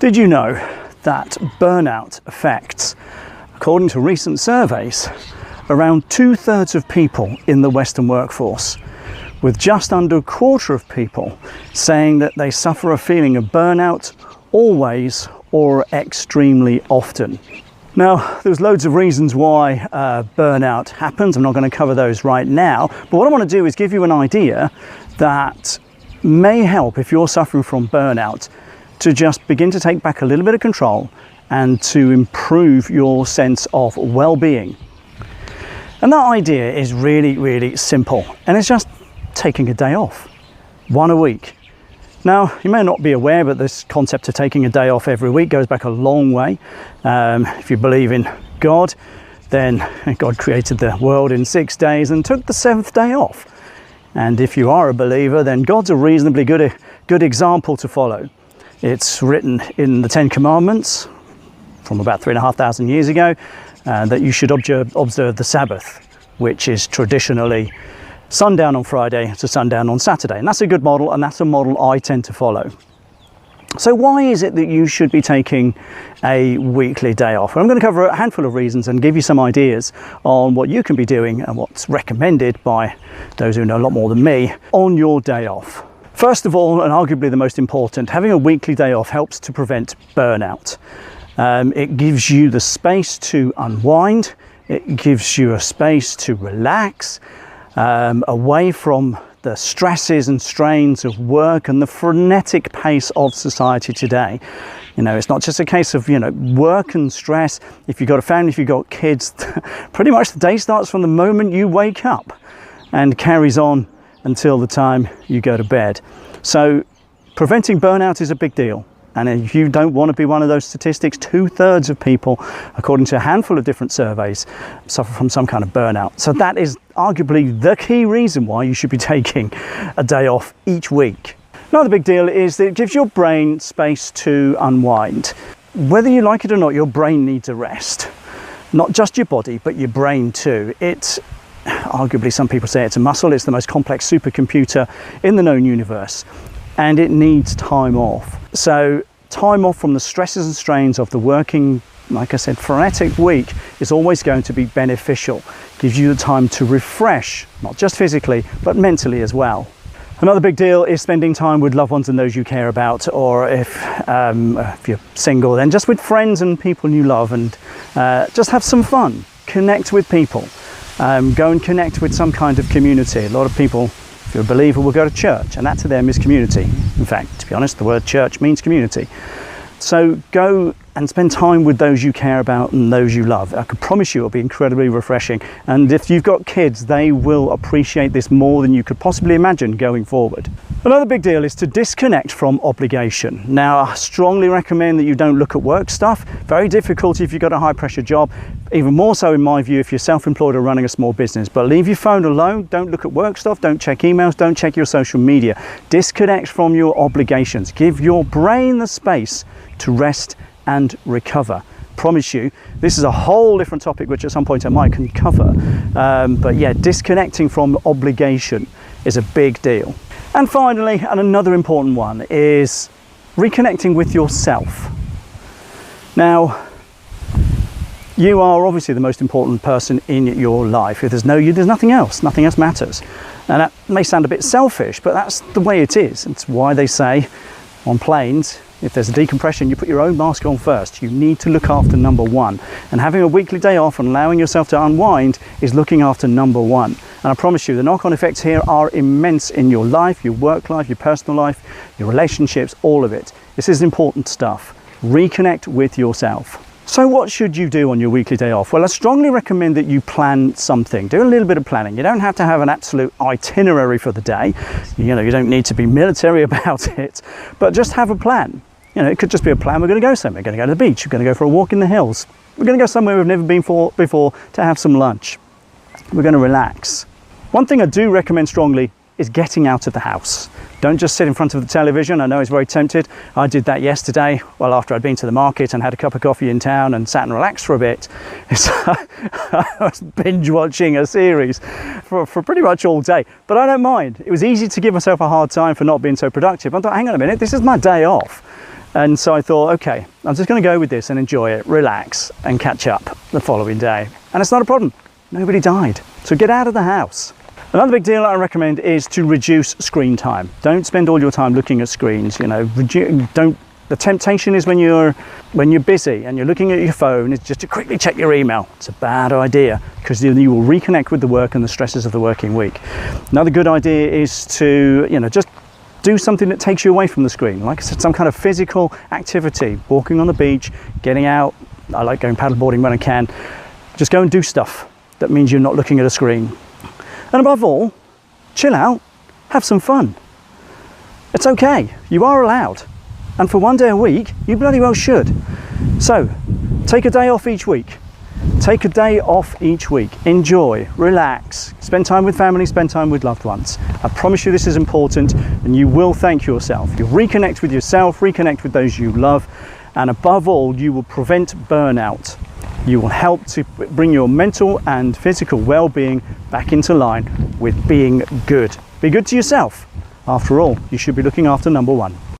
Did you know that burnout affects, according to recent surveys, around 2/3 of people in the Western workforce, with just under a quarter of people saying that they suffer a feeling of burnout always or extremely often? Now, there's loads of reasons why burnout happens. I'm not going to cover those right now, but what I want to do is give you an idea that may help if you're suffering from burnout to just begin to take back a little bit of control and to improve your sense of well-being. And that idea is really, really simple, and it's just taking a day off, one a week. Now, you may not be aware, but this concept of taking a day off every week goes back a long way. If you believe in God, then God created the world in 6 days and took the 7th day off. And if you are a believer, then God's a reasonably good example to follow. It's written in the 10 Commandments from about 3,500 years ago that you should observe the Sabbath, which is traditionally sundown on Friday to sundown on Saturday. And that's a good model, and that's a model I tend to follow. So why is it that you should be taking a weekly day off? Well, I'm going to cover a handful of reasons and give you some ideas on what you can be doing and what's recommended by those who know a lot more than me on your day off. First of all, and arguably the most important, having a weekly day off helps to prevent burnout. It gives you the space to unwind. It gives you a space to relax away from the stresses and strains of work and the frenetic pace of society today. You know, it's not just a case of, work and stress. If you've got a family, if you've got kids, pretty much the day starts from the moment you wake up and carries on until the time you go to bed. So preventing burnout is a big deal. And if you don't want to be one of those statistics, 2/3 of people, according to a handful of different surveys, suffer from some kind of burnout. So that is arguably the key reason why you should be taking a day off each week. Another big deal is that it gives your brain space to unwind. Whether you like it or not, your brain needs a rest. Not just your body, but your brain too. Arguably, some people say it's a muscle. It's the most complex supercomputer in the known universe, and it needs time off. So time off from the stresses and strains of the working, like I said, frenetic week is always going to be beneficial. Gives you the time to refresh, not just physically, but mentally as well. Another big deal is spending time with loved ones and those you care about, or if you're single, then just with friends and people you love, and just have some fun. Connect with people. Go and connect with some kind of community. A lot of people, if you're a believer, will go to church, and that to them is community. In fact, to be honest, the word church means community. So go and spend time with those you care about and those you love. I can promise you it'll be incredibly refreshing. And if you've got kids, they will appreciate this more than you could possibly imagine going forward. Another big deal is to disconnect from obligation. Now, I strongly recommend that you don't look at work stuff. Very difficult if you've got a high pressure job. Even more so in my view if you're self-employed or running a small business. But leave your phone alone. Don't look at work stuff. Don't check emails. Don't check your social media. Disconnect from your obligations. Give your brain the space to rest and recover. Promise you, this is a whole different topic which at some point I might can cover. But yeah, disconnecting from obligation is a big deal. And finally, and another important one, is reconnecting with yourself. Now, you are obviously the most important person in your life. If there's no you, there's nothing else. Nothing else matters. And that may sound a bit selfish, but that's the way it is. It's why they say on planes, if there's a decompression, you put your own mask on first. You need to look after number one. And having a weekly day off and allowing yourself to unwind is looking after number one. And I promise you, the knock-on effects here are immense in your life, your work life, your personal life, your relationships, all of it. This is important stuff. Reconnect with yourself. So what should you do on your weekly day off? Well, I strongly recommend that you plan something. Do a little bit of planning. You don't have to have an absolute itinerary for the day. You don't need to be military about it, but just have a plan. It could just be a plan. We're going to go somewhere. We're going to go to the beach. We're going to go for a walk in the hills. We're going to go somewhere we've never been before to have some lunch. We're going to relax. One thing I do recommend strongly is getting out of the house. Don't just sit in front of the television. I know it's very tempted. I did that yesterday, well, after I'd been to the market and had a cup of coffee in town and sat and relaxed for a bit. I was binge watching a series for pretty much all day, but I don't mind. It was easy to give myself a hard time for not being so productive. I thought, hang on a minute, this is my day off. And so I thought, okay, I'm just going to go with this and enjoy it, relax, and catch up the following day. And it's not a problem. Nobody died. So get out of the house. Another big deal I recommend is to reduce screen time. Don't spend all your time looking at screens. You know, the temptation is when you're busy and you're looking at your phone, is just to quickly check your email. It's a bad idea, because you will reconnect with the work and the stresses of the working week. Another good idea is to, you know, just do something that takes you away from the screen. Like I said, some kind of physical activity, walking on the beach, getting out. I like going paddleboarding when I can. Just go and do stuff that means you're not looking at a screen. And above all, chill out, have some fun. It's okay, you are allowed. And for one day a week, you bloody well should. So, take a day off each week. Take a day off each week. Enjoy, relax, spend time with family, spend time with loved ones. I promise you this is important, and you will thank yourself. You'll reconnect with yourself, reconnect with those you love, and above all, you will prevent burnout. You will help to bring your mental and physical well-being back into line with being good. Be good to yourself. After all, you should be looking after number one.